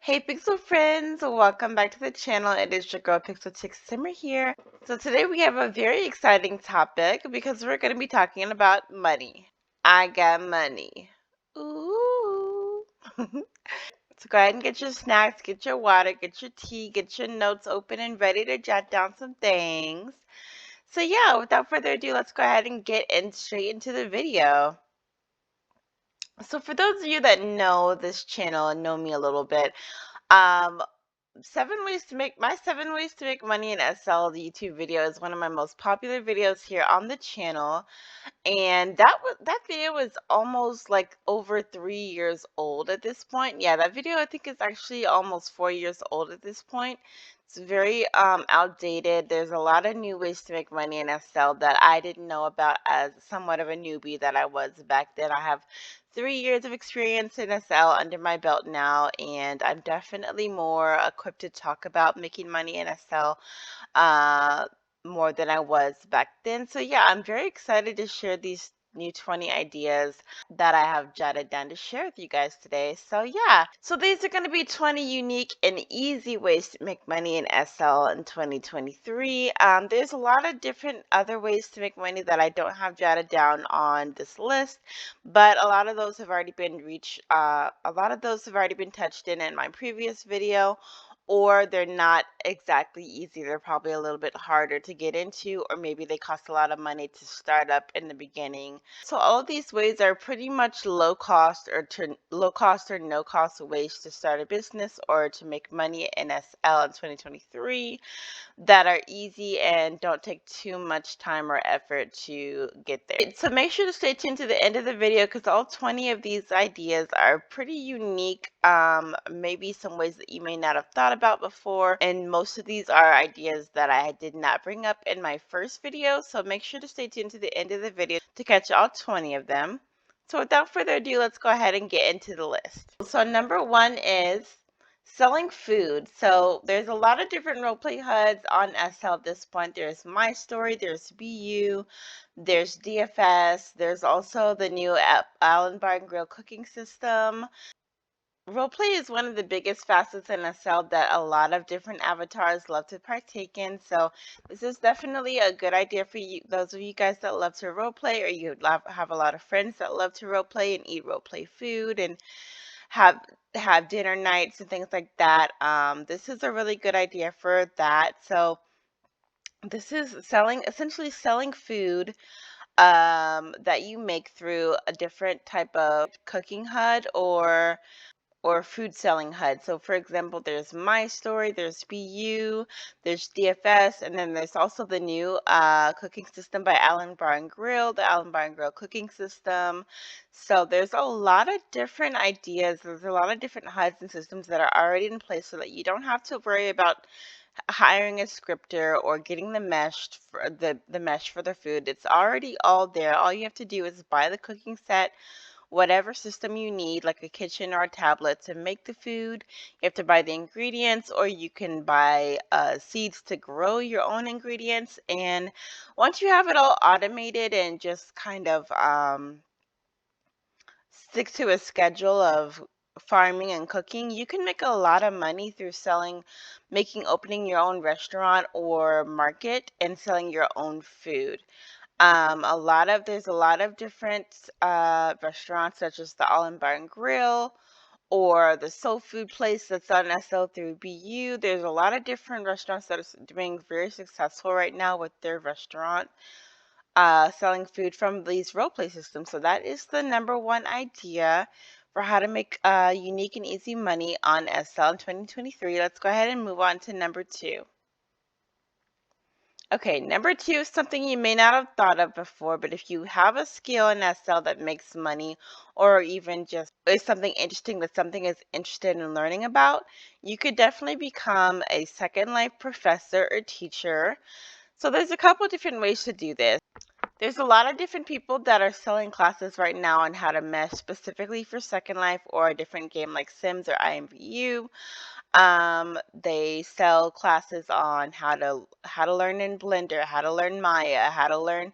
Hey Pixel friends, welcome back to the channel. It is your girl PixelChixSimmer here. So today we have a very exciting topic because we're going to be talking about money. I got money. Ooh. So go ahead and get your snacks, get your water, get your tea, get your notes open and ready to jot down some things. So yeah, without further ado, let's go ahead and get straight into the video. So for those of you that know this channel and know me a little bit, um, 7 ways to make money in SL YouTube video is one of my most popular videos here on the channel, and that video was almost like over 3 years old at this point. Yeah, that video I think is actually almost 4 years old at this point. It's very outdated. There's a lot of new ways to make money in SL that I didn't know about as somewhat of a newbie that I was back then. I have 3 years of experience in SL under my belt now, and I'm definitely more equipped to talk about making money in SL uh, more than I was back then. So yeah, I'm very excited to share these new 20 ideas that I have jotted down to share with you guys today. So yeah, so these are going to be 20 unique and easy ways to make money in SL in 2023. There's a lot of different other ways to make money that I don't have jotted down on this list, but a lot of those have already been touched in my previous video, or they're not exactly easy. They're probably a little bit harder to get into, or maybe they cost a lot of money to start up in the beginning. So all of these ways are pretty much low cost or no cost ways to start a business or to make money in SL in 2023 that are easy and don't take too much time or effort to get there. So make sure to stay tuned to the end of the video because all 20 of these ideas are pretty unique. Maybe some ways that you may not have thought about before, and most of these are ideas that I did not bring up in my first video, so make sure to stay tuned to the end of the video to catch all 20 of them. So without further ado, let's go ahead and get into the list. So number one is selling food. So there's a lot of different roleplay HUDs on SL at this point. There's My Story, there's BeYou, there's DFS, there's also the new Allen Bar and Grill cooking system. Roleplay is one of the biggest facets in SL that a lot of different avatars love to partake in. So this is definitely a good idea for you, those of you guys that love to roleplay, or you have a lot of friends that love to roleplay and eat roleplay food and have dinner nights and things like that. This is a really good idea for that. So this is essentially selling food that you make through a different type of cooking HUD or food selling HUD. So for example, there's My Story, there's BeYou, there's DFS, and then there's also the new cooking system by Allen Bar and Grill, the Allen Bar and Grill cooking system. So there's a lot of different ideas. There's a lot of different HUDs and systems that are already in place so that you don't have to worry about hiring a scripter or getting the mesh for the mesh for the food. It's already all there. All you have to do is buy the cooking set, whatever system you need, like a kitchen or a tablet, to make the food. You have to buy the ingredients, or you can buy seeds to grow your own ingredients. And once you have it all automated and just kind of stick to a schedule of farming and cooking, you can make a lot of money through opening your own restaurant or market and selling your own food. There's a lot of different restaurants, such as the All in Bar and Grill or the Soul Food Place that's on SL through BeYou. There's a lot of different restaurants that are being very successful right now with their restaurant selling food from these roleplay systems. So that is the number one idea for how to make unique and easy money on SL in 2023. Let's go ahead and move on to number two. Okay, number two is something you may not have thought of before, but if you have a skill in SL that makes money, or even just is something interesting that something is interested in learning about, you could definitely become a Second Life professor or teacher. So there's a couple different ways to do this. There's a lot of different people that are selling classes right now on how to mesh specifically for Second Life or a different game like Sims or IMVU. They sell classes on how to learn in Blender, how to learn Maya, how to learn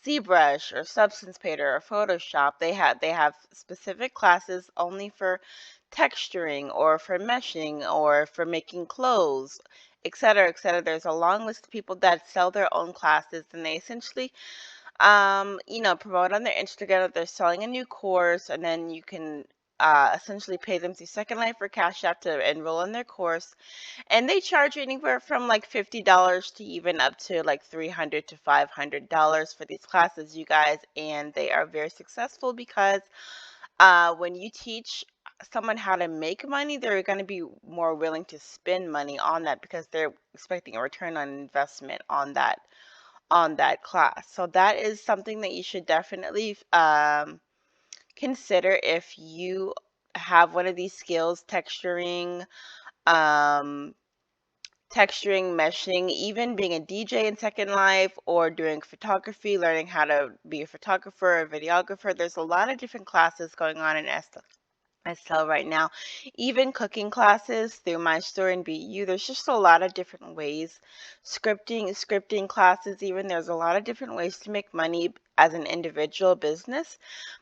ZBrush or Substance Painter or Photoshop. They have specific classes only for texturing or for meshing or for making clothes, etc., etc. There's a long list of people that sell their own classes, and they essentially promote on their Instagram that they're selling a new course, and then you can essentially pay them through Second Life or Cash App to enroll in their course. And they charge anywhere from like $50 to even up to like $300 to $500 for these classes, you guys. And they are very successful because when you teach someone how to make money, they're going to be more willing to spend money on that because they're expecting a return on investment on that class. So that is something that you should definitely consider if you have one of these skills: um, texturing, meshing, even being a DJ in Second Life, or doing photography, learning how to be a photographer, a videographer. There's a lot of different classes going on in SL right now. Even cooking classes through my store in BeYou. There's just a lot of different ways. Scripting classes, even there's a lot of different ways to make money as an individual business.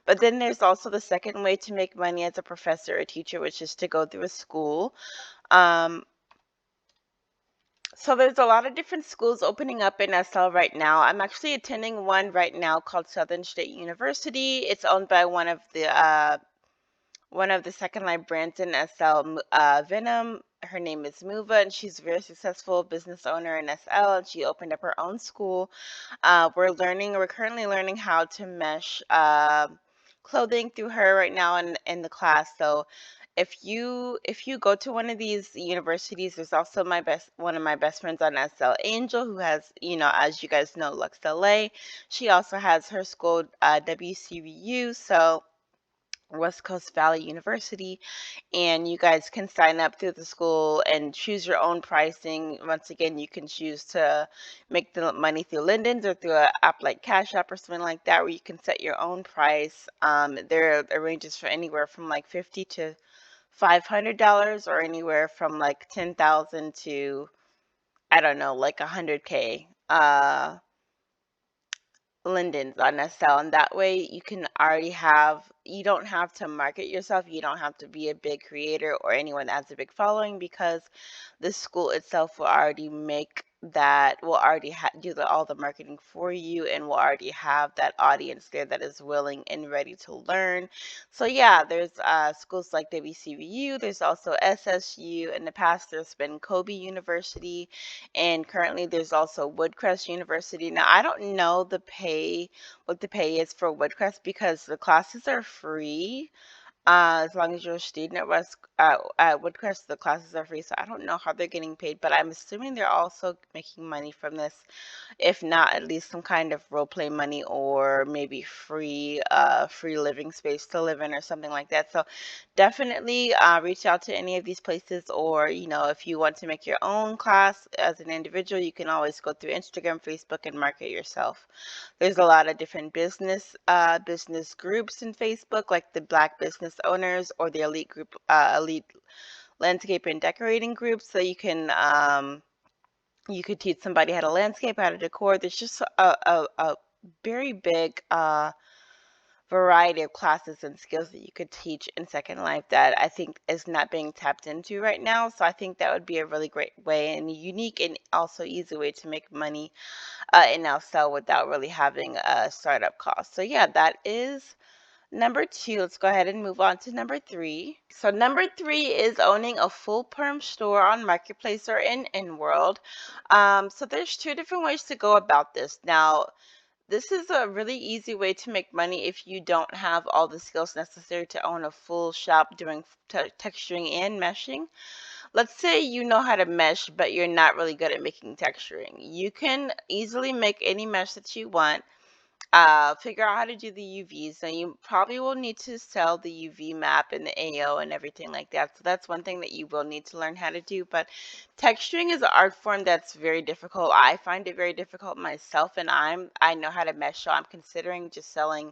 But then there's also the second way to make money as a professor or teacher, which is to go through a school. So there's a lot of different schools opening up in SL right now. I'm actually attending one right now called Southern State University. It's owned by one of the Second Life brands in SL, Venom. Her name is Muva, and she's a very successful business owner in SL, and she opened up her own school. We're currently learning how to mesh clothing through her right now in the class. So if you go to one of these universities, there's also one of my best friends on SL, Angel, who has, as you guys know, Lux LA. She also has her school, WCVU, so West Coast Valley University, and you guys can sign up through the school and choose your own pricing. Once again, you can choose to make the money through Linden's or through an app like Cash App or something like that, where you can set your own price. There are ranges for anywhere from like $50 to $500, or anywhere from like 10,000 to, I don't know, like 100K. Linden's on SL, and that way you don't have to market yourself, you don't have to be a big creator or anyone that has a big following, because the school itself will already do all the marketing for you, and will already have that audience there that is willing and ready to learn. So yeah, there's schools like WCVU, there's also SSU. In the past there's been Kobe University, and currently there's also Woodcrest University. Now I don't know what the pay is for Woodcrest, because the classes are free. As long as you're a student at Woodcrest, the classes are free. So I don't know how they're getting paid, but I'm assuming they're also making money from this. If not, at least some kind of role play money, or maybe free living space to live in or something like that. So definitely reach out to any of these places, or if you want to make your own class as an individual, you can always go through Instagram, Facebook, and market yourself. There's a lot of different business groups in Facebook, like the Black Business Owners, or the Elite Landscape and Decorating group. So you could teach somebody how to landscape, how to decor. There's just a very big variety of classes and skills that you could teach in Second Life that I think is not being tapped into right now. So I think that would be a really great way, and unique and also easy way to make money in SL without really having a startup cost. So yeah, that is number 2. Let's go ahead and move on to number 3. So number 3 is owning a full perm store on Marketplace or in World. So there's 2 different ways to go about this. Now, this is a really easy way to make money if you don't have all the skills necessary to own a full shop doing texturing and meshing. Let's say you know how to mesh, but you're not really good at making texturing. You can easily make any mesh that you want. Figure out how to do the UVs. So you probably will need to sell the UV map and the AO and everything like that. So that's one thing that you will need to learn how to do. But texturing is an art form that's very difficult. I find it very difficult myself, and I know how to mesh, so I'm considering just selling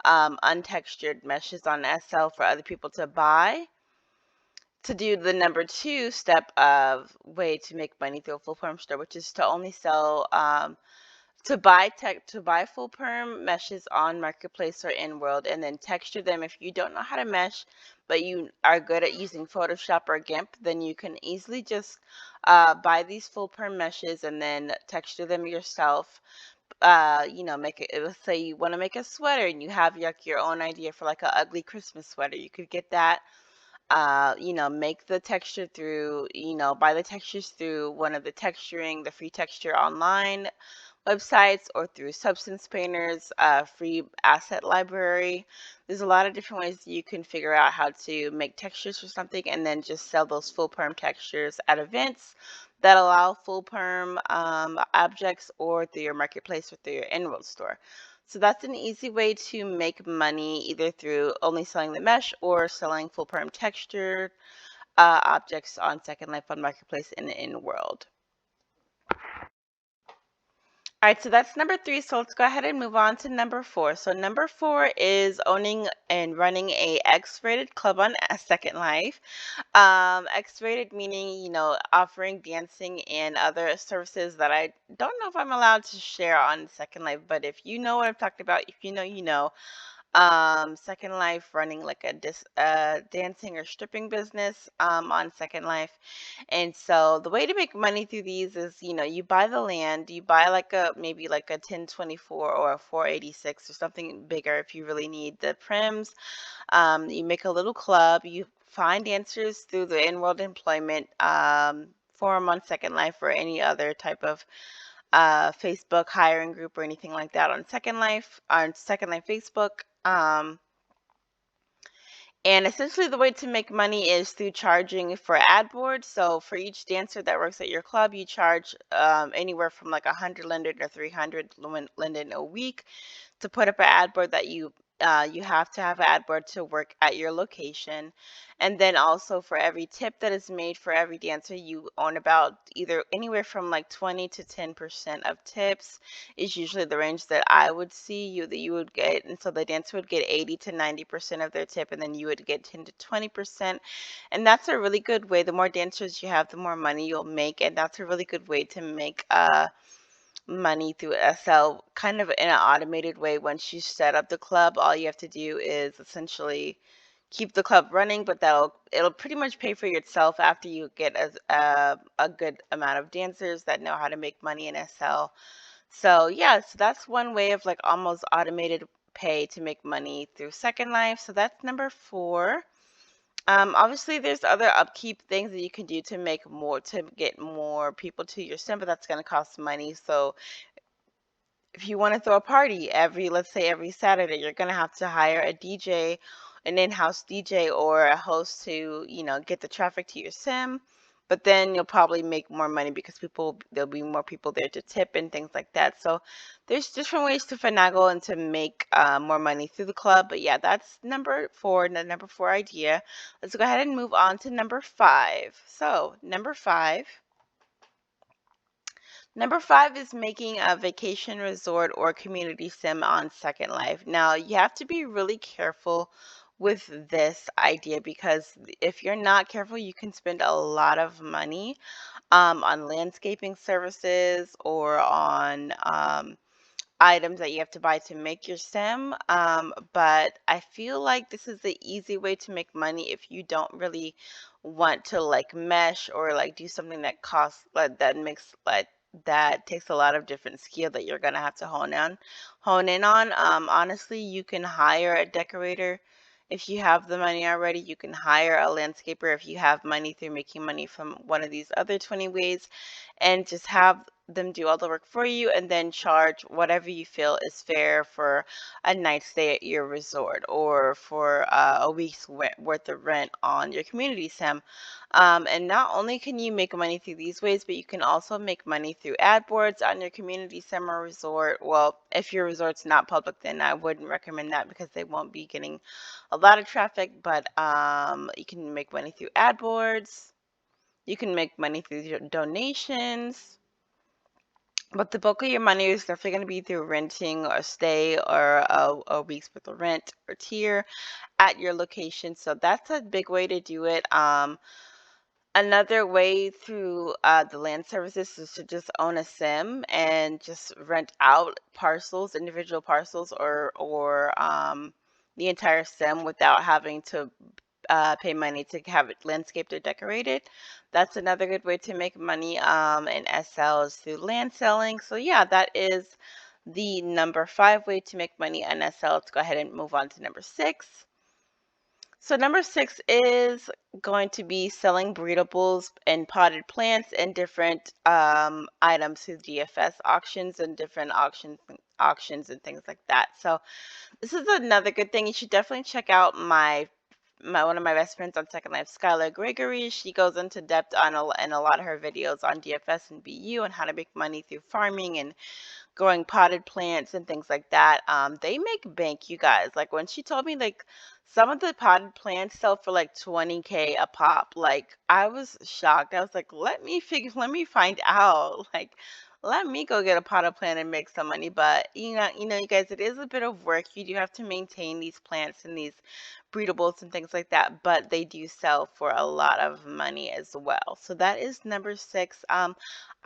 untextured meshes on SL for other people to buy, to do the number 2 step of way to make money through a full perm store, which is to only sell to buy full perm meshes on Marketplace or in World, and then texture them. If you don't know how to mesh, but you are good at using Photoshop or GIMP, then you can easily just buy these full perm meshes and then texture them yourself. Make it, let's say you want to make a sweater and you have your own idea for like a ugly Christmas sweater. You could get that, make the texture through, buy the textures through one of the free texture online websites, or through Substance Painter's free asset library. There's a lot of different ways that you can figure out how to make textures for something and then just sell those full perm textures at events that allow full perm objects, or through your marketplace or through your Enrolled store. So that's an easy way to make money, either through only selling the mesh or selling full perm textured objects on Second Life, on Marketplace, and in World. All right, so that's number 3. So let's go ahead and move on to number 4. So number 4 is owning and running a X-rated club on Second Life. X-rated meaning, offering dancing and other services that I don't know if I'm allowed to share on Second Life, but if you know what I'm talking about, if you know, you know. Second Life running like a dancing or stripping business on Second Life. And so the way to make money through these is, you buy the land, you buy like maybe like a 1024 or a 486 or something bigger if you really need the prims. You make a little club, you find dancers through the in-world employment forum on Second Life, or any other type of Facebook hiring group or anything like that on Second Life, Facebook. And essentially the way to make money is through charging for ad boards. So for each dancer that works at your club, you charge anywhere from like 100 linden or 300 linden a week to put up an ad board that you have to have an ad board to work at your location. And then also for every tip that is made for every dancer, you own about either anywhere from like 20 to 10% of tips is usually the range that I would see that you would get. And so the dancer would get 80 to 90% of their tip, and then you would get 10 to 20%. And that's a really good way. The more dancers you have, the more money you'll make, and that's a really good way to make money through SL kind of in an automated way. Once you set up the club, all you have to do is essentially keep the club running, but it'll pretty much pay for itself after you get a good amount of dancers that know how to make money in SL. So yeah, so that's one way of like almost automated pay to make money through Second Life. So that's number 4. Obviously, there's other upkeep things that you can do to get more people to your sim, but that's going to cost money. So if you want to throw a party let's say every Saturday, you're going to have to hire a DJ, an in-house DJ, or a host to, get the traffic to your sim. But then you'll probably make more money because there'll be more people there to tip and things like that. So there's different ways to finagle and to make more money through the club. But yeah, that's number 4, the number 4 idea. Let's go ahead and move on to number 5. So number 5. Number 5 is making a vacation resort or community sim on Second Life. Now, you have to be really careful with this idea, because if you're not careful, you can spend a lot of money on landscaping services, or on items that you have to buy to make your sim. But I feel like this is the easy way to make money if you don't really want to like mesh, or like do something that costs that takes a lot of different skill that you're gonna have to hone in on. Honestly, you can hire a decorator if you have the money already. You can hire a landscaper if you have money through making money from one of these other 20 ways, and just have them do all the work for you, and then charge whatever you feel is fair for a night stay at your resort, or for a week's worth of rent on your community sim. And not only can you make money through these ways, but you can also make money through ad boards on your community sim or resort. Well, if your resort's not public, then I wouldn't recommend that, because they won't be getting a lot of traffic. But you can make money through ad boards. You can make money through your donations. But the bulk of your money is definitely going to be through renting or stay, or a week's worth of rent or tier at your location. So that's a big way to do it. Another way through the land services is to just own a sim and just rent out individual parcels, or the entire sim, without having to pay money to have it landscaped or decorated. That's another good way to make money in SL is through land selling. So yeah, that is the number 5 way to make money in SL. Let's go ahead and move on to number 6. So number 6 is going to be selling breedables and potted plants and different items through DFS auctions and different auctions and things like that. So this is another good thing. You should definitely check out my one of my best friends on Second Life, Skylar Gregory. She goes into depth on in a lot of her videos on DFS and BeYou and how to make money through farming and growing potted plants and things like that. They make bank, you guys. Like when she told me like some of the potted plants sell for like 20K a pop. Like I was shocked. I was like, let me find out. Like let me go get a potted plant and make some money. But you guys, it is a bit of work. You do have to maintain these plants and these breedables and things like that, but they do sell for a lot of money as well. So that is number 6.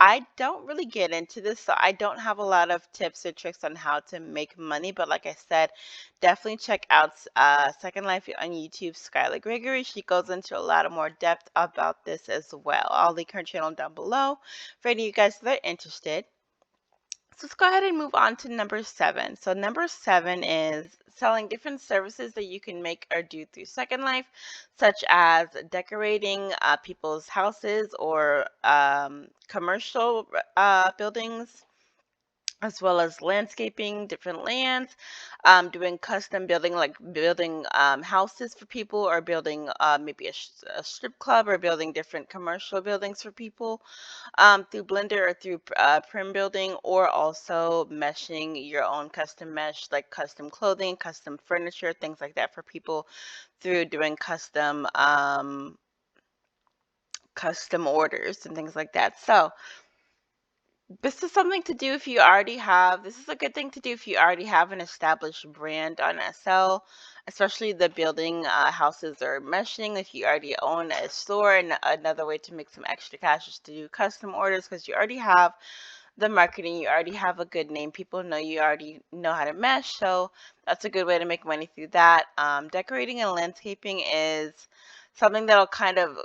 I don't really get into this, so I don't have a lot of tips or tricks on how to make money. But like I said, definitely check out Second Life on YouTube, Skylar Gregory. She goes into a lot of more depth about this as well. I'll link her channel down below for any of you guys that are interested. So let's go ahead and move on to number 7. So number 7 is selling different services that you can make or do through Second Life, such as decorating people's houses or commercial buildings, as well as landscaping different lands, doing custom building, like building houses for people, or building maybe a strip club, or building different commercial buildings for people through Blender or through Perm building, or also meshing your own custom mesh, like custom clothing, custom furniture, things like that for people through doing custom orders and things like that. So this is something to do if you already have, this is a good thing to do if you already have an established brand on SL, especially the building houses or meshing. If you already own a store, and another way to make some extra cash is to do custom orders, because you already have the marketing, you already have a good name, people know you already know how to mesh, so that's a good way to make money through that. Decorating and landscaping is something that'll kind of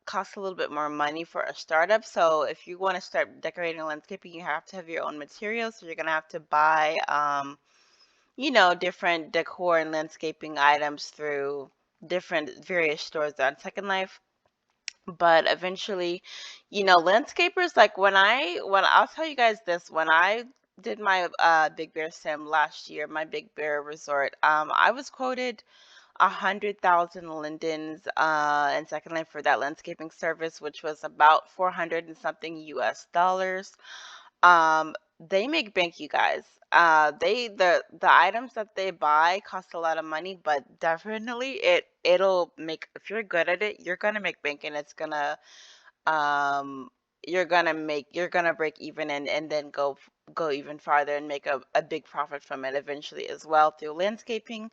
cost a little bit more money for a startup. So if you want to start decorating and landscaping, you have to have your own materials, so you're going to have to buy different decor and landscaping items through different various stores on Second Life. But eventually, landscapers, like when I'll tell you guys this, when I did my Big Bear sim last year, my Big Bear resort, I was quoted 100,000 lindens in Second Life for that landscaping service, which was about 400 and something US dollars. They make bank, you guys. The items that they buy cost a lot of money, but definitely it'll make, if you're good at it, you're gonna make bank, and it's gonna um you're gonna break even, and then go even farther and make a big profit from it eventually as well through landscaping.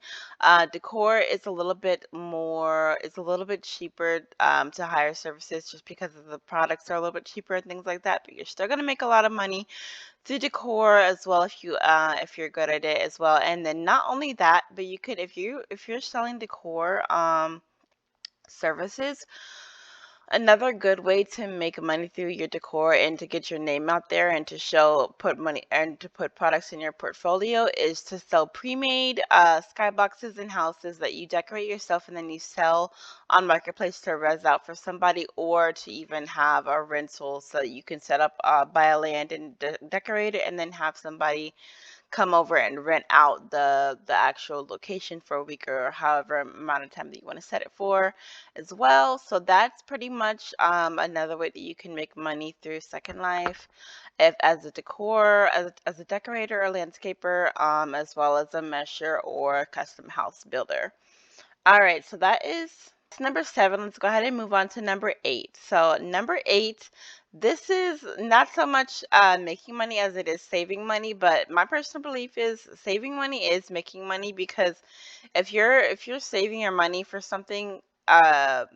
Decor is a little bit more, it's a little bit cheaper to hire services, just because of the products are a little bit cheaper and things like that, but you're still gonna make a lot of money through decor as well if you're good at it as well. And then not only that, but you could, if you're selling decor services, another good way to make money through your decor and to get your name out there and to put money and to put products in your portfolio is to sell pre-made skyboxes and houses that you decorate yourself, and then you sell on Marketplace to res out for somebody, or to even have a rental so that you can set up, buy a land and decorate it, and then have somebody come over and rent out the actual location for a week or however amount of time that you want to set it for as well. So that's pretty much another way that you can make money through Second Life, if as a decor, as a decorator or landscaper, as well as a mesher or custom house builder. All right, so that is number 7. Let's go ahead and move on to number 8. So number 8, this is not so much making money as it is saving money, but my personal belief is saving money is making money, because if you're saving your money for something, and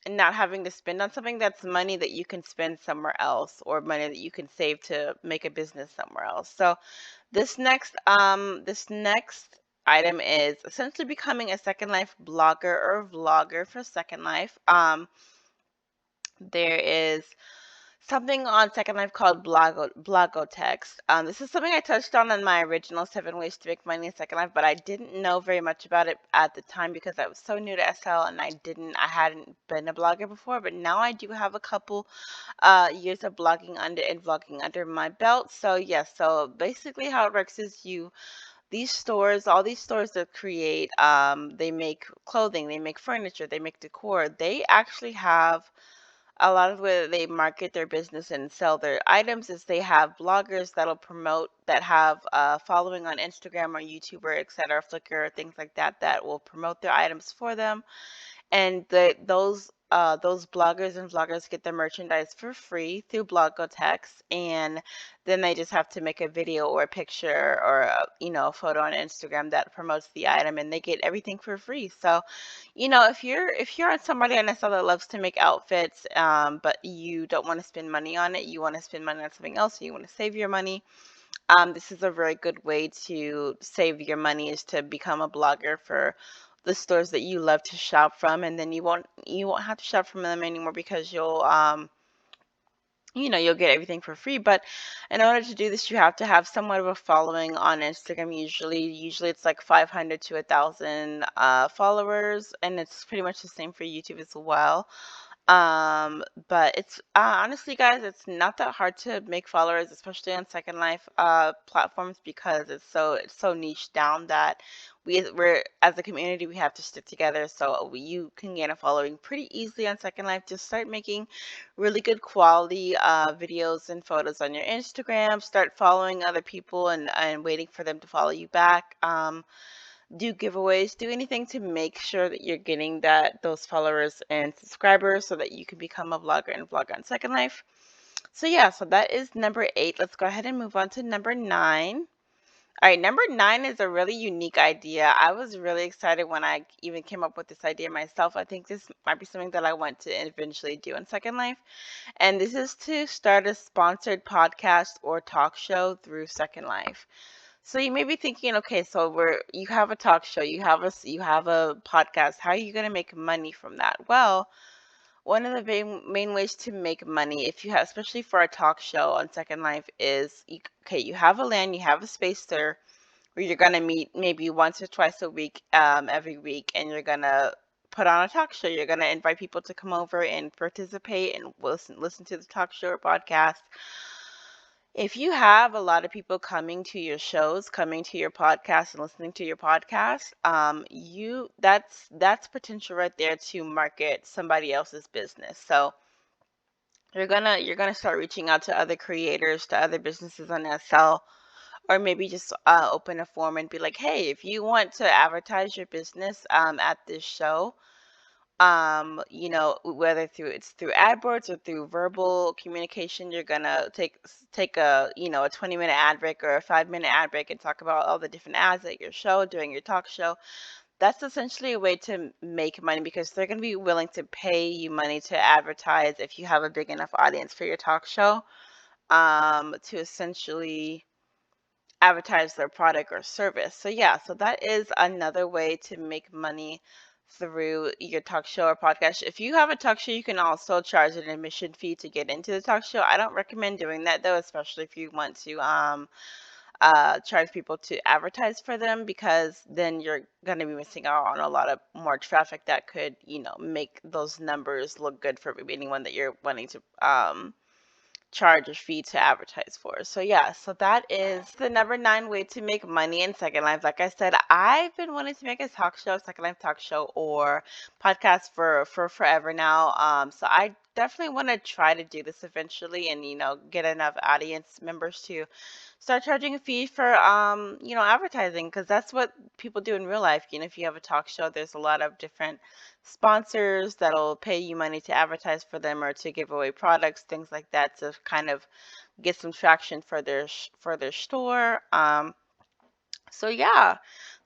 not having to spend on something, that's money that you can spend somewhere else, or money that you can save to make a business somewhere else. So this next item is essentially becoming a Second Life blogger or vlogger for Second Life. There is something on Second Life called Blogotext. This is something I touched on in my original 7 ways to make money in Second Life, but I didn't know very much about it at the time because I was so new to SL and I hadn't been a blogger before. But now I do have a couple years of blogging under and vlogging under my belt. So yes, so basically how it works is all these stores that create, they make clothing, they make furniture, they make decor. They actually have a lot of the way that they market their business and sell their items is they have bloggers that'll promote that have following on Instagram or YouTube or etc., Flickr, things like that, that will promote their items for them. And those bloggers and vloggers get the merchandise for free through Blogotext, and then they just have to make a video or a picture or a photo on Instagram that promotes the item, and they get everything for free. So, if you're somebody on SL that loves to make outfits, but you don't want to spend money on it, you want to spend money on something else, you want to save your money. This is a very good way to save your money, is to become a blogger for the stores that you love to shop from, and then you won't have to shop from them anymore because you'll get everything for free. But in order to do this, you have to have somewhat of a following on Instagram. Usually it's like 500 to 1,000 followers, and it's pretty much the same for YouTube as well. But it's honestly, guys, it's not that hard to make followers, especially on Second Life platforms, because it's so niche down that we're as a community we have to stick together. So you can gain a following pretty easily on Second Life. Just start making really good quality videos and photos on your Instagram. Start following other people and waiting for them to follow you back. Do giveaways, do anything to make sure that you're getting those followers and subscribers so that you can become a vlogger and vlog on Second Life. So yeah, so that is number 8. Let's go ahead and move on to number 9. All right, number 9 is a really unique idea. I was really excited when I even came up with this idea myself. I think this might be something that I want to eventually do in Second Life. And this is to start a sponsored podcast or talk show through Second Life. So you may be thinking, okay, so you have a talk show, you have a podcast. How are you going to make money from that? Well, one of the main ways to make money, if you have, especially for a talk show on Second Life, is you have a land, you have a space there where you're going to meet maybe once or twice a week, every week, and you're going to put on a talk show. You're going to invite people to come over and participate and listen to the talk show or podcast. If you have a lot of people coming to your shows, coming to your podcast and listening to your podcast, that's potential right there to market somebody else's business. So you're gonna start reaching out to other creators, to other businesses on SL, or maybe just open a form and be like, hey, if you want to advertise your business at this show, whether through AdWords or through verbal communication, you're gonna take a 20-minute ad break or a 5-minute ad break and talk about all the different ads at your show during your talk show. That's essentially a way to make money because they're gonna be willing to pay you money to advertise if you have a big enough audience for your talk show, to essentially advertise their product or service. So yeah, so that is another way to make money through your talk show or podcast. If you have a talk show, you can also charge an admission fee to get into the talk show. I don't recommend doing that though, especially if you want to charge people to advertise for them, because then you're going to be missing out on a lot of more traffic that could, make those numbers look good for anyone that you're wanting to charge a fee to advertise for. So yeah, so that is the number 9 way to make money in Second Life. Like I said, I've been wanting to make a talk show, Second Life talk show or podcast for forever now. So I definitely want to try to do this eventually and get enough audience members to start charging a fee for advertising, because that's what people do in real life. If you have a talk show, there's a lot of different sponsors that'll pay you money to advertise for them or to give away products, things like that, to kind of get some traction for their store. So yeah,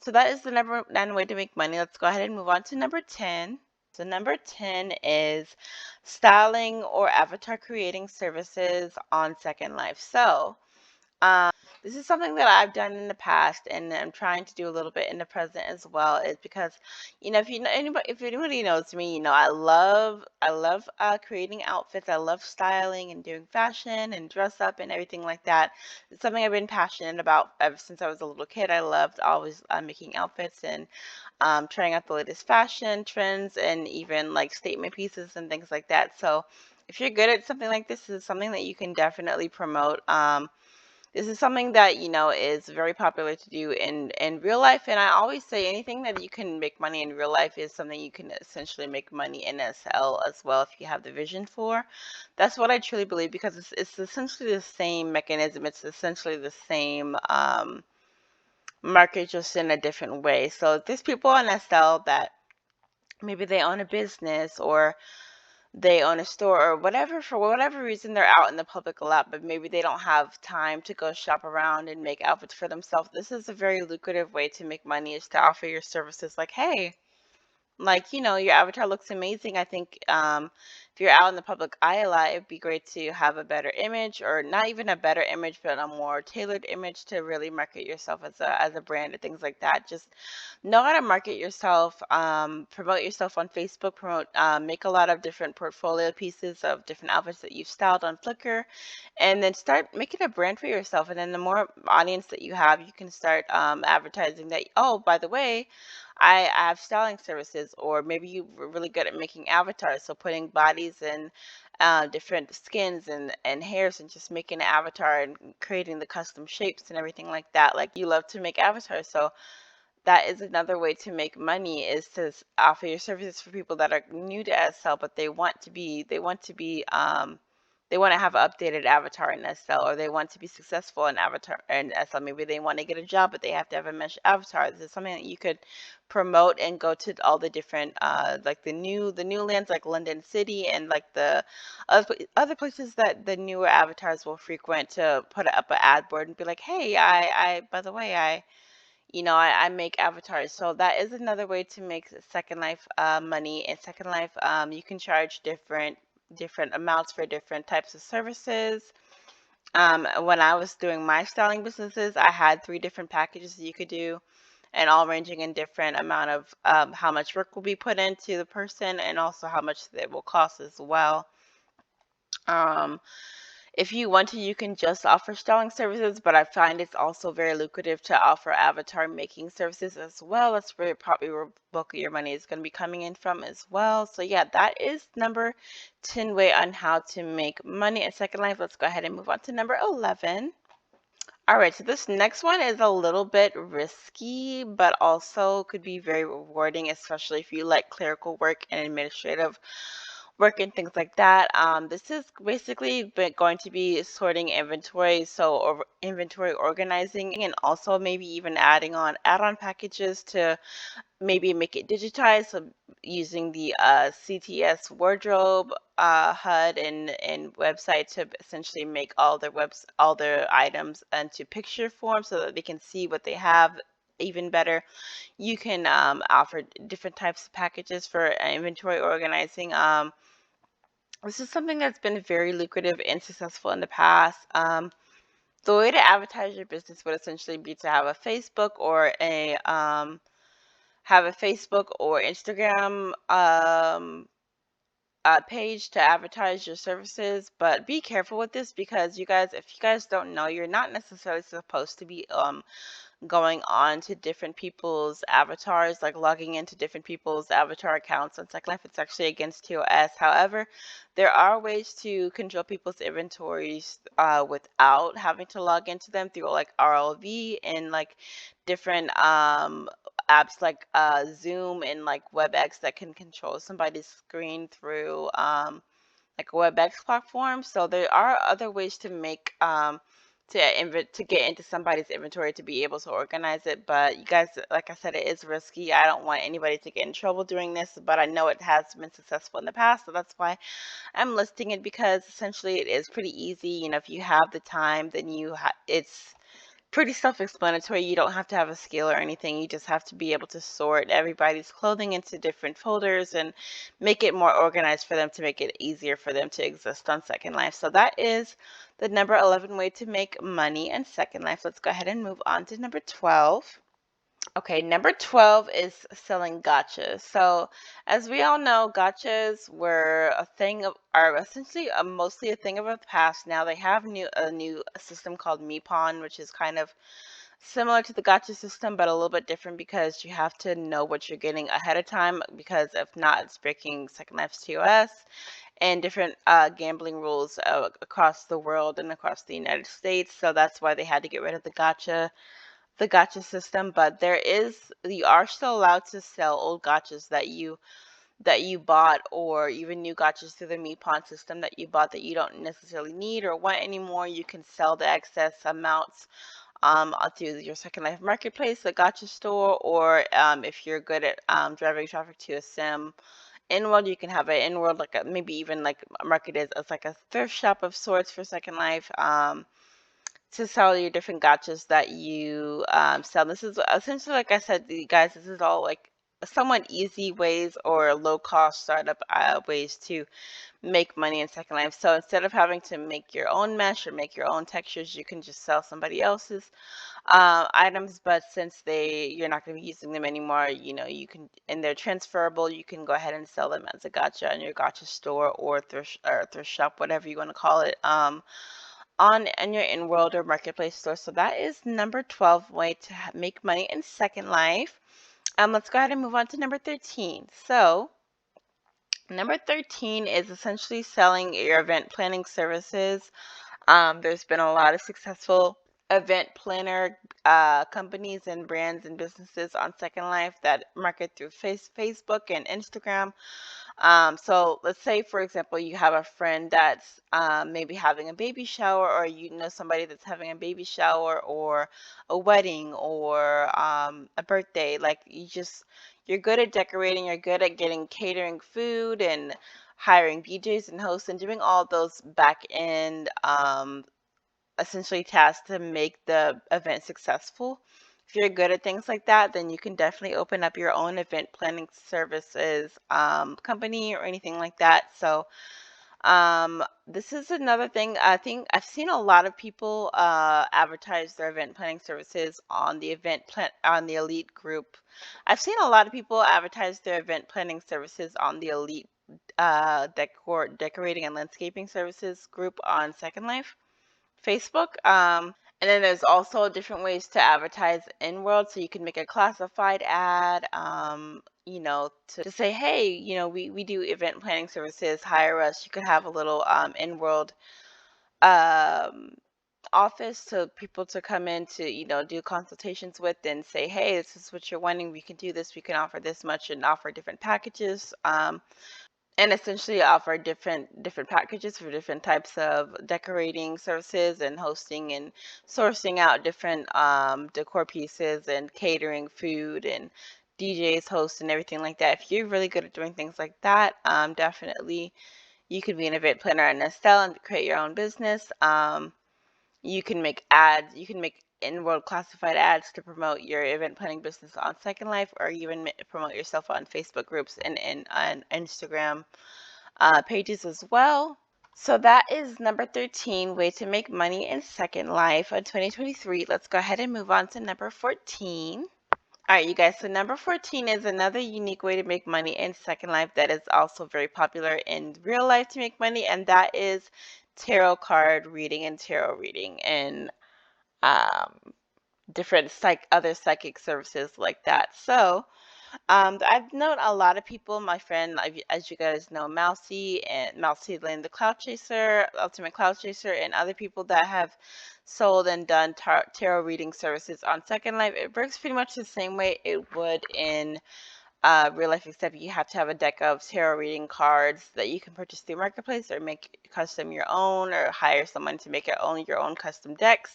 so that is the number 9 way to make money. Let's go ahead and move on to number 10. So number 10 is styling or avatar creating services on Second Life. So This is something that I've done in the past, and I'm trying to do a little bit in the present as well. Is because, if you know anybody, if anybody knows me, I love creating outfits. I love styling and doing fashion and dress up and everything like that. It's something I've been passionate about ever since I was a little kid. I loved always making outfits and trying out the latest fashion trends and even like statement pieces and things like that. So, if you're good at something like this is something that you can definitely promote. This is something that, is very popular to do in real life. And I always say anything that you can make money in real life is something you can essentially make money in SL as well if you have the vision for. That's what I truly believe because it's essentially the same mechanism. It's essentially the same market just in a different way. So there's people on SL that maybe they own a business or they own a store or whatever, for whatever reason they're out in the public a lot, but maybe they don't have time to go shop around and make outfits for themselves. This is a very lucrative way to make money, is to offer your services like, hey, like, your avatar looks amazing. I think if you're out in the public eye a lot, it'd be great to have a better image, or not even a better image, but a more tailored image to really market yourself as a brand and things like that. Just know how to market yourself, promote yourself on Facebook, make a lot of different portfolio pieces of different outfits that you've styled on Flickr, and then start making a brand for yourself. And then the more audience that you have, you can start advertising that, oh, by the way, I have styling services, or maybe you were really good at making avatars, so putting bodies and different skins and hairs and just making an avatar and creating the custom shapes and everything like that. Like, you love to make avatars, so that is another way to make money, is to offer your services for people that are new to SL, but they want to have an updated avatar in SL, or they want to be successful in avatar in SL. Maybe they want to get a job, but they have to have a mesh avatar. This is something that you could promote and go to all the different like the new lands like London City and like the other places that the newer avatars will frequent, to put up an ad board and be like, hey, I by the way, I make avatars. So that is another way to make Second Life money. In Second Life, you can charge different amounts for different types of services. When I was doing my styling businesses, I had 3 different packages that you could do, and all ranging in different amount of how much work will be put into the person, and also how much it will cost as well. Um, if you want to, you can just offer styling services, but I find it's also very lucrative to offer avatar making services as well. That's where probably where bulk of your money is going to be coming in from as well. So yeah, that is number 10 way on how to make money at Second Life. Let's go ahead and move on to number 11. All right, so this next one is a little bit risky, but also could be very rewarding, especially if you like clerical work and administrative work and things like that. This is basically going to be sorting inventory, so inventory organizing, and also maybe even adding on add-on packages to maybe make it digitized. So using the CTS wardrobe HUD and website to essentially make all their items into picture form so that they can see what they have even better. You can offer different types of packages for inventory organizing. This is something that's been very lucrative and successful in the past. The way to advertise your business would essentially be to have a Facebook or Instagram page to advertise your services. But be careful with this, because if you guys don't know, you're not necessarily supposed to be going on to different people's avatars, like logging into different people's avatar accounts on Second Life. It's actually against TOS. However, there are ways to control people's inventories without having to log into them through like RLV and like different apps like Zoom and like WebEx that can control somebody's screen through like a WebEx platform. So there are other ways to make to get into somebody's inventory to be able to organize it. But you guys, like I said, it is risky. I don't want anybody to get in trouble doing this, but I know it has been successful in the past, so that's why I'm listing it, because essentially it is pretty easy. If you have the time, then it's pretty self-explanatory. You don't have to have a scale or anything. You just have to be able to sort everybody's clothing into different folders and make it more organized for them to make it easier for them to exist on Second Life. So that is the number 11 way to make money in Second Life. Let's go ahead and move on to number 12. Okay, number 12 is selling gotchas. So, as we all know, gotchas were a thing of, are essentially mostly a thing of the past. Now they have a new system called Meepon, which is kind of similar to the gotcha system, but a little bit different because you have to know what you're getting ahead of time. Because if not, it's breaking Second Life's TOS and different gambling rules across the world and across the United States. So that's why they had to get rid of the gotcha system. But you are still allowed to sell old gotchas that you bought, or even new gotchas through the Meepon system that you bought that you don't necessarily need or want anymore. You can sell the excess amounts through your Second Life marketplace, the gotcha store, or if you're good at driving traffic to a sim in-world, you can have it in-world, like maybe even like market it as like a thrift shop of sorts for Second Life. To sell your different gotchas that you sell. This is essentially, like I said, guys, this is all like somewhat easy ways or low cost startup ways to make money in Second Life. So instead of having to make your own mesh or make your own textures, you can just sell somebody else's items. But since you're not going to be using them anymore, you can, and they're transferable, you can go ahead and sell them as a gotcha in your gotcha store or thrift shop, whatever you want to call it. On your in-world or marketplace store. So that is number 12 way to make money in Second Life. Let's go ahead and move on to number 13. So number 13 is essentially selling your event planning services. There's been a lot of successful event planner companies and brands and businesses on Second Life that market through Facebook and Instagram. So let's say, for example, you have a friend that's maybe having a baby shower, or somebody that's having a baby shower or a wedding or a birthday. Like you're good at decorating, you're good at getting catering food and hiring DJs and hosts and doing all those back end essentially tasks to make the event successful. If you're good at things like that, then you can definitely open up your own event planning services company or anything like that. So this is another thing. I think I've seen a lot of people advertise their event planning services on the on the elite group. I've seen a lot of people advertise their event planning services on the elite decorating and landscaping services group on Second Life Facebook. And then there's also different ways to advertise in world. So you can make a classified ad, to say, hey, we do event planning services, hire us. You could have a little in world office to people to come in to, do consultations with and say, hey, this is what you're wanting. We can do this. We can offer this much and offer different packages. And essentially offer different packages for different types of decorating services and hosting and sourcing out different decor pieces and catering food and DJs, hosts, and everything like that. If you're really good at doing things like that, definitely you could be an event planner and sell and create your own business. You can make ads. You can make in-world classified ads to promote your event planning business on Second Life, or even promote yourself on Facebook groups and on Instagram pages as well. So that is number 13, way to make money in Second Life in 2023. Let's go ahead and move on to number 14. All right, you guys, so number 14 is another unique way to make money in Second Life that is also very popular in real life to make money, and that is tarot card reading and tarot reading and different other psychic services like that. So I've known a lot of people, my friend, as you guys know, Mousy Lane the Cloud Chaser, Ultimate Cloud Chaser, and other people that have sold and done tarot reading services on Second Life. It works pretty much the same way it would in real life, except you have to have a deck of tarot reading cards that you can purchase through Marketplace or make custom your own or hire someone to make your own custom decks.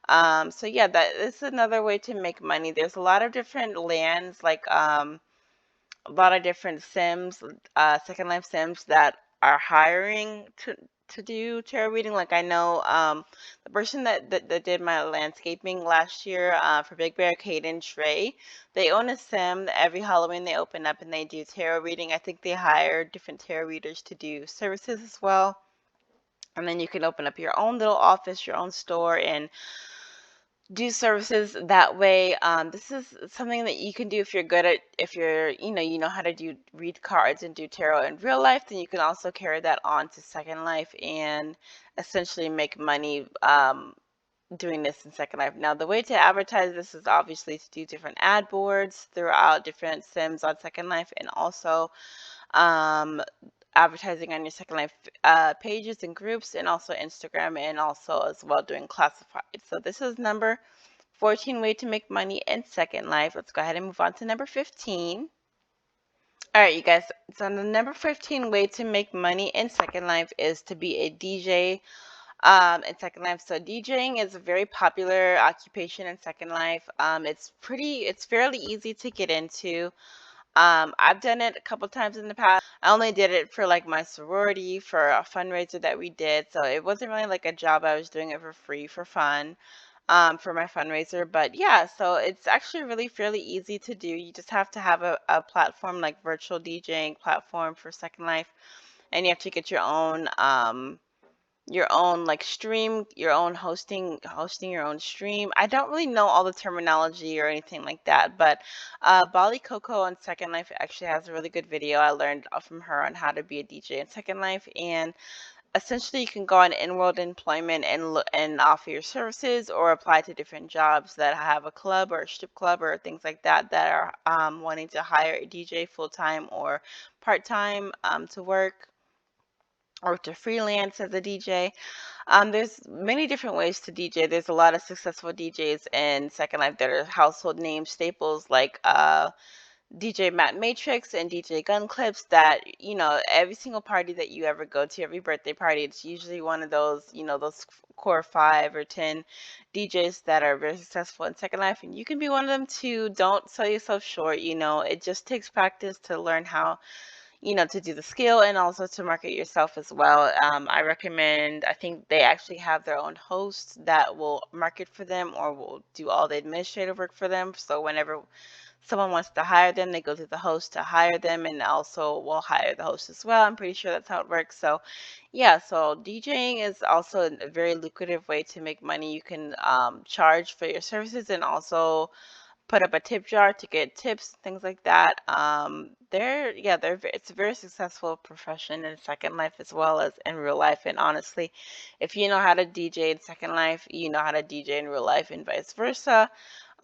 So yeah, that is another way to make money. There's a lot of different lands, like a lot of different Sims, Second Life Sims that are hiring to do tarot reading. Like I know the person that did my landscaping last year for Big Bear, Kate and Trey, they own a sim. Every Halloween they open up and they do tarot reading. I think they hire different tarot readers to do services as well. And then you can open up your own little office, your own store, and do services that way. This is something that you can do if you're good at, if you're, you know how to read cards and do tarot in real life, then you can also carry that on to Second Life and essentially make money doing this in Second Life. Now, the way to advertise this is obviously to do different ad boards throughout different sims on Second Life, and also um, advertising on your Second Life pages and groups, and also Instagram, and also as well doing classified. So this is number 14 way to make money in Second Life. Let's go ahead and move on to number 15. All right, you guys. So the number 15 way to make money in Second Life is to be a DJ in Second Life. So DJing is a very popular occupation in Second Life. It's fairly easy to get into. I've done it a couple times in the past. I only did it for like my sorority for a fundraiser that we did. So it wasn't really like a job. I was doing it for free, for fun, for my fundraiser. But yeah, so it's actually really fairly easy to do. You just have to have a platform like virtual DJing platform for Second Life, and you have to get your own like stream, your own hosting your own stream. I don't really know all the terminology or anything like that, but Bolly Coco on Second Life actually has a really good video. I learned from her on how to be a DJ in Second Life, and essentially you can go on in-world employment and offer your services or apply to different jobs that have a club or a strip club or things like that that are wanting to hire a DJ full-time or part-time to work or to freelance as a DJ. There's many different ways to DJ. There's a lot of successful DJs in Second Life that are household name staples like DJ Matt Matrix and DJ Gun Clips that, every single party that you ever go to, every birthday party, it's usually one of those, those core 5 or 10 DJs that are very successful in Second Life. And you can be one of them too. Don't sell yourself short. It just takes practice to learn how to do the skill and also to market yourself as well. I recommend, I think they actually have their own host that will market for them or will do all the administrative work for them. So whenever someone wants to hire them, they go through the host to hire them, and also will hire the host as well. I'm pretty sure that's how it works. So yeah, so DJing is also a very lucrative way to make money. You can charge for your services and also put up a tip jar to get tips, things like that. It's a very successful profession in Second Life as well as in real life. And honestly, if you know how to DJ in Second Life, you know how to DJ in real life, and vice versa.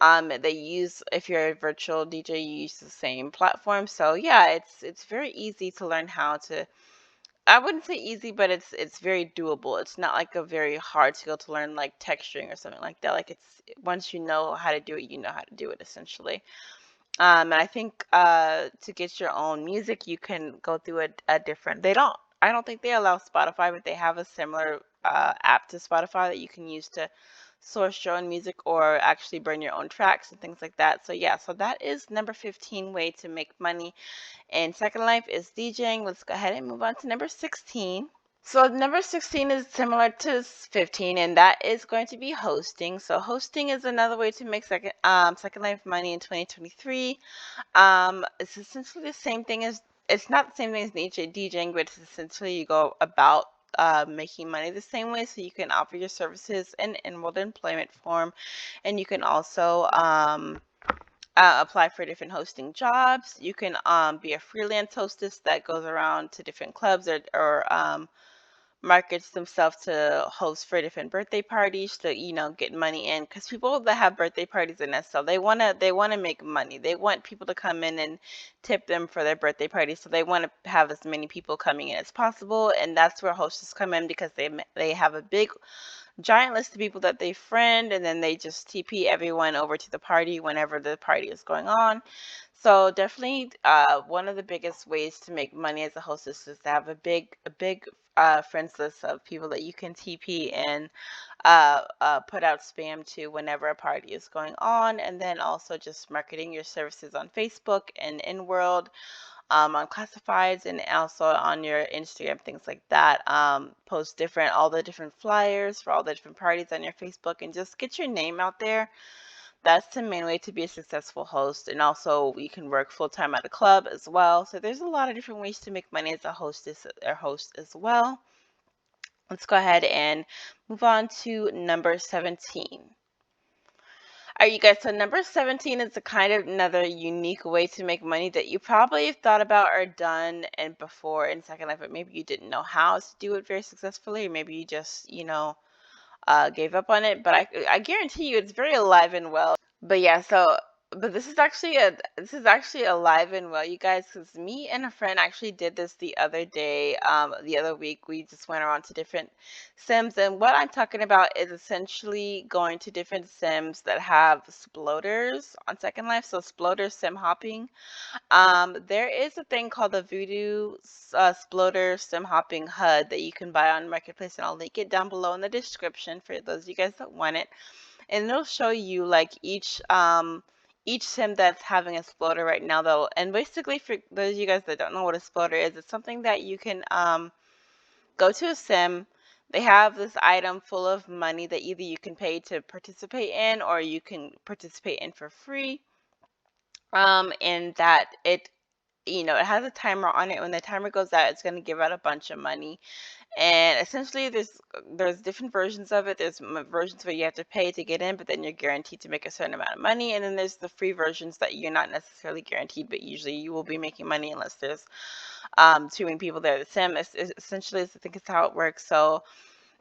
If you're a virtual DJ, you use the same platform. So yeah, it's very easy to learn how to. I wouldn't say easy, but it's very doable. It's not like a very hard skill to learn, like texturing or something like that. Like it's once you know how to do it, you know how to do it essentially. And I think to get your own music, you can go through a different. I don't think they allow Spotify, but they have a similar app to Spotify that you can use to source your own music or actually burn your own tracks and things like that. So yeah, so that is number 15 way to make money in Second Life is DJing. Let's go ahead and move on to number 16. So number 16 is similar to 15, and that is going to be hosting. So hosting is another way to make Second Life money in 2023. It's essentially the same thing as it's not the same thing as DJing, but it's essentially you go about making money the same way. So you can offer your services in enrolled employment form, and you can also apply for different hosting jobs. You can be a freelance hostess that goes around to different clubs or markets themselves to host for different birthday parties to get money in, because people that have birthday parties in SL, they want to make money. They want people to come in and tip them for their birthday party, so they want to have as many people coming in as possible, and that's where hostess come in, because they have a big giant list of people that they friend, and then they just TP everyone over to the party whenever the party is going on. So definitely, one of the biggest ways to make money as a hostess is to have a big friends list of people that you can TP and put out spam to whenever a party is going on, and then also just marketing your services on Facebook and in world on classifieds and also on your Instagram, things like that. Post all the different flyers for all the different parties on your Facebook and just get your name out there. That's the main way to be a successful host. And also you can work full-time at a club as well. So there's a lot of different ways to make money as a hostess or host as well. Let's go ahead and move on to number 17. All right, you guys, so number 17 is a kind of another unique way to make money that you probably have thought about or done and before in Second Life, but maybe you didn't know how to do it very successfully, or maybe you just, gave up on it. But I guarantee you it's very alive and well. But yeah, but this is actually alive and well, you guys, because me and a friend actually did this the other day, the other week. We just went around to different sims, and what I'm talking about is essentially going to different sims that have Sploders on Second Life. So Sploder sim hopping. There is a thing called the BeYou Sploder sim hopping HUD that you can buy on Marketplace, and I'll link it down below in the description for those of you guys that want it. And it'll show you like each sim that's having a Sploder right now, though. And basically, for those of you guys that don't know what a Sploder is, it's something that you can go to a sim. They have this item full of money that either you can pay to participate in or you can participate in for free. And that it has a timer on it. When the timer goes out, it's going to give out a bunch of money. And essentially, there's different versions of it. There's versions where you have to pay to get in, but then you're guaranteed to make a certain amount of money. And then there's the free versions that you're not necessarily guaranteed, but usually you will be making money unless there's too many people there. The sim essentially, I think it's how it works. So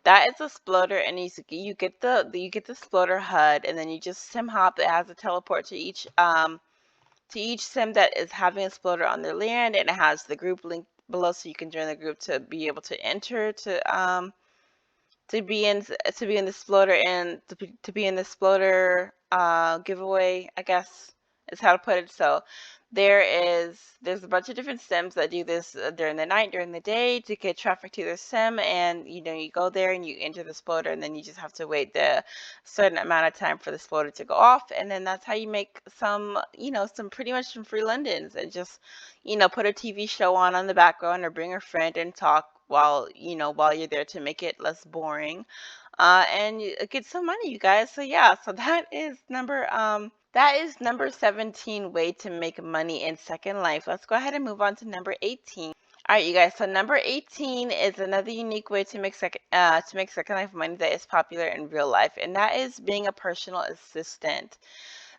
that is a Sploder, and you get the Sploder HUD, and then you just sim hop. It has a teleport to each sim that is having a Sploder on their land, and it has the group link below so you can join the group to be able to enter to be in the Sploder and to be in the Sploder giveaway, I guess is how to put it. So there's a bunch of different sims that do this during the night, during the day to get traffic to their sim, and you go there and you enter the Sploder, and then you just have to wait the certain amount of time for the Sploder to go off, and then that's how you make some pretty much some free Londons, and just put a TV show on the background or bring a friend and talk while you're there to make it less boring, and get some money, you guys. So yeah, so that is number 17 way to make money in Second Life. Let's go ahead and move on to number 18. All right, you guys. So number 18 is another unique way to make Second Life money that is popular in real life, and that is being a personal assistant.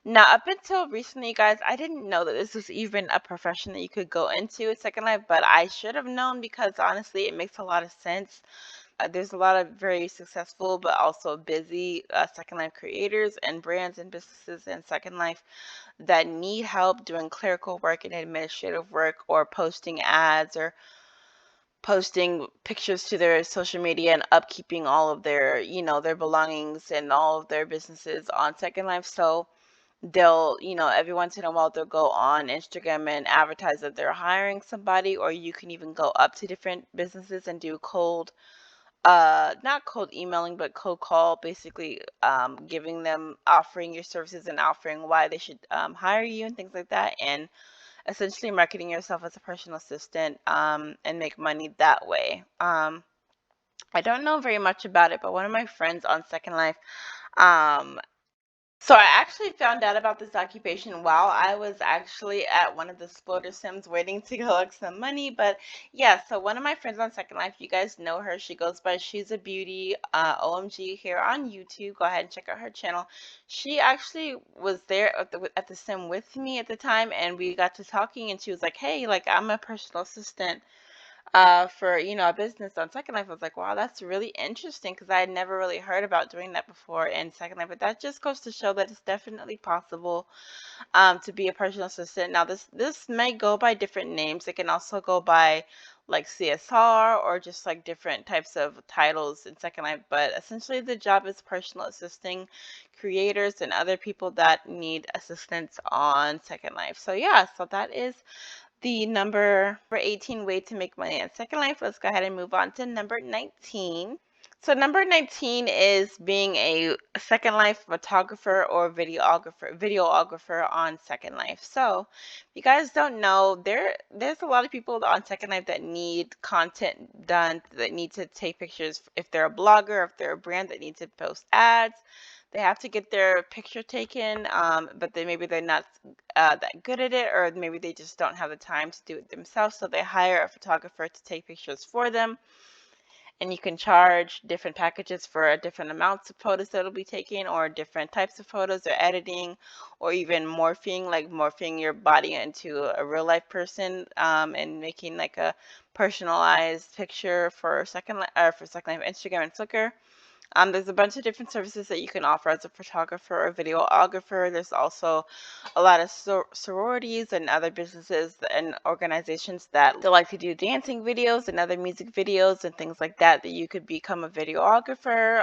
Now, up until recently, you guys, I didn't know that this was even a profession that you could go into in Second Life, but I should have known because honestly, it makes a lot of sense. There's a lot of very successful but also busy Second Life creators and brands and businesses in Second Life that need help doing clerical work and administrative work, or posting ads, or posting pictures to their social media, and upkeeping all of their their belongings and all of their businesses on Second Life. So they'll every once in a while they'll go on Instagram and advertise that they're hiring somebody, or you can even go up to different businesses and do not cold emailing, but cold call, basically giving them, offering your services and offering why they should hire you and things like that, and essentially marketing yourself as a personal assistant, and make money that way. I don't know very much about it, but one of my friends on Second Life, so I actually found out about this occupation while I was actually at one of the Sploder Sims waiting to collect some money. But yeah, so one of my friends on Second Life, you guys know her. She goes by She's a Beauty, OMG, here on YouTube. Go ahead and check out her channel. She actually was there at the sim with me at the time, and we got to talking, and she was like, hey, like, I'm a personal assistant for a business on Second Life. I was like, wow, that's really interesting, because I had never really heard about doing that before in Second Life. But that just goes to show that it's definitely possible to be a personal assistant. Now this may go by different names. It can also go by like CSR, or just like different types of titles in Second Life, but essentially the job is personal assisting creators and other people that need assistance on Second Life. So yeah, so that is the number 18 way to make money in Second Life. Let's go ahead and move on to number 19. So number 19 is being a Second Life photographer or videographer on Second Life. So if you guys don't know, there's a lot of people on Second Life that need content done, that need to take pictures. If they're a blogger, if they're a brand that needs to post ads, they have to get their picture taken, but then maybe they're not that good at it, or maybe they just don't have the time to do it themselves, so they hire a photographer to take pictures for them. And you can charge different packages for different amounts of photos that will be taken, or different types of photos, or editing, or even morphing, like morphing your body into a real life person, and making like a personalized picture for Second Life, Instagram and Flickr. There's a bunch of different services that you can offer as a photographer or videographer. There's also a lot of sororities and other businesses and organizations that they like to do dancing videos and other music videos and things like that, that you could become a videographer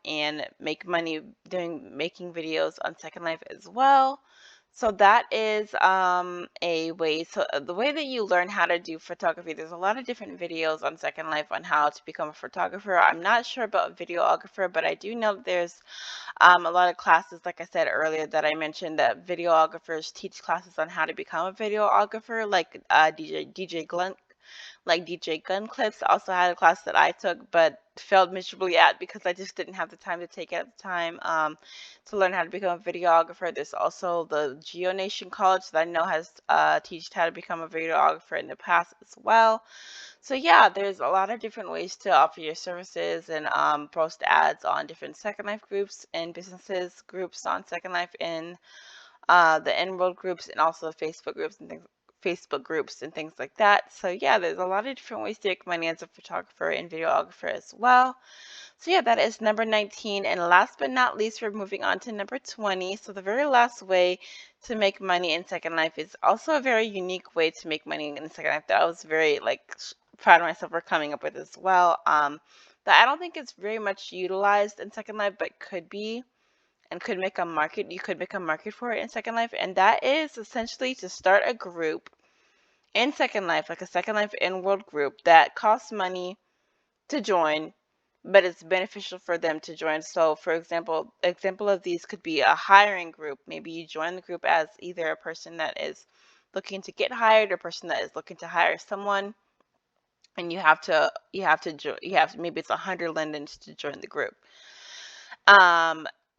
and make money making videos on Second Life as well. So that is a way. So the way that you learn how to do photography, there's a lot of different videos on Second Life on how to become a photographer. I'm not sure about videographer, but I do know that there's a lot of classes, like I said earlier, that I mentioned, that videographers teach classes on how to become a videographer, like DJ Gun Clips also had a class that I took but failed miserably at because I just didn't have the time to take it at the time, to learn how to become a videographer. There's also the GeoNation College that I know has taught how to become a videographer in the past as well. So yeah, there's a lot of different ways to offer your services and post ads on different Second Life groups and businesses groups on Second Life, in the Enrolled groups, and also Facebook groups and things like that. So yeah, there's a lot of different ways to make money as a photographer and videographer as well. So yeah, that is number 19. And last but not least, we're moving on to number 20. So the very last way to make money in Second Life is also a very unique way to make money in Second Life that I was very proud of myself for coming up with as well. That I don't think it's very much utilized in Second Life, but could be, and could make a market. You could make a market for it in Second Life, and that is essentially to start a group in Second Life, like a Second Life in-world group that costs money to join, but it's beneficial for them to join. So for example of these could be a hiring group. Maybe you join the group as either a person that is looking to get hired, or a person that is looking to hire someone, and maybe it's 100 lindens to join the group.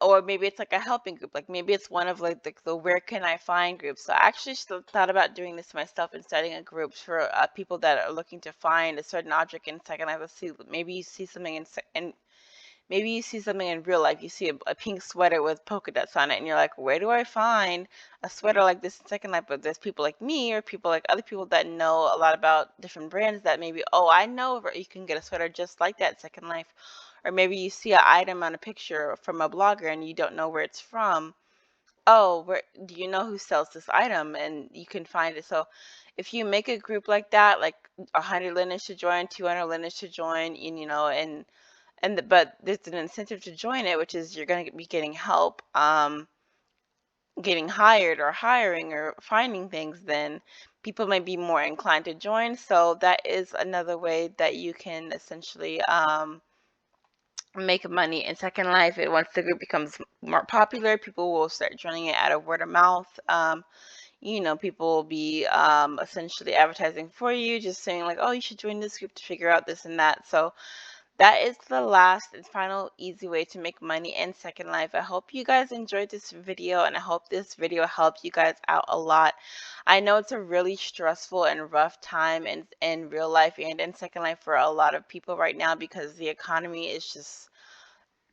Or maybe it's like a helping group, like maybe it's one of the where can I find groups. So I actually still thought about doing this myself and starting a group for people that are looking to find a certain object in Second Life. Let's see, maybe you see something maybe you see something in real life. You see a pink sweater with polka dots on it, and you're like, where do I find a sweater like this in Second Life? But there's people like me, or people like other people that know a lot about different brands, that maybe, oh, I know you can get a sweater just like that in Second Life. Or maybe you see an item on a picture from a blogger and you don't know where it's from. Oh, where do you know who sells this item? And you can find it. So if you make a group like that, like 100 linens to join, 200 linens to join, and but there's an incentive to join it, which is you're going to be getting help, getting hired or hiring or finding things, then people may be more inclined to join. So that is another way that you can essentially make money in Second Life. Once the group becomes more popular, people will start joining it out of word of mouth. People will be essentially advertising for you, just saying like, oh, you should join this group to figure out this and that. So that is the last and final easy way to make money in Second Life. I hope you guys enjoyed this video, and I hope this video helped you guys out a lot. I know it's a really stressful and rough time in real life and in Second Life for a lot of people right now, because the economy is just,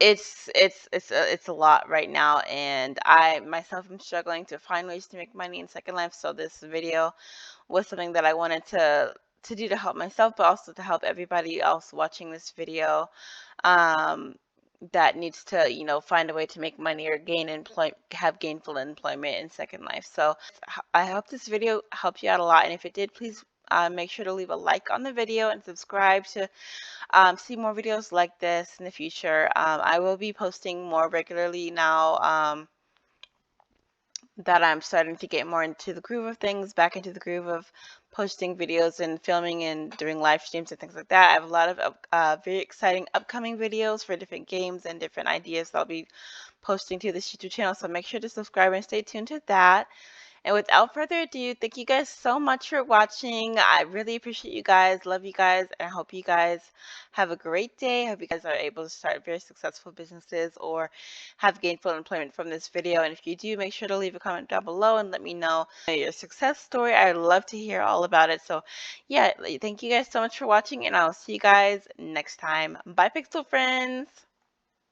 it's a lot right now, and I myself am struggling to find ways to make money in Second Life. So this video was something that I wanted to do to help myself, but also to help everybody else watching this video, that needs to, find a way to make money or have gainful employment in Second Life. So I hope this video helped you out a lot, and if it did, please make sure to leave a like on the video and subscribe to see more videos like this in the future. I will be posting more regularly now, that I'm starting to get more into the groove of things, back into the groove of posting videos and filming and doing live streams and things like that. I have a lot of very exciting upcoming videos for different games and different ideas that I'll be posting to this YouTube channel. So make sure to subscribe and stay tuned to that. And without further ado, thank you guys so much for watching. I really appreciate you guys, love you guys, and I hope you guys have a great day. I hope you guys are able to start very successful businesses or have gainful employment from this video. And if you do, make sure to leave a comment down below and let me know your success story. I'd love to hear all about it. So yeah, thank you guys so much for watching, and I'll see you guys next time. Bye, Pixel friends.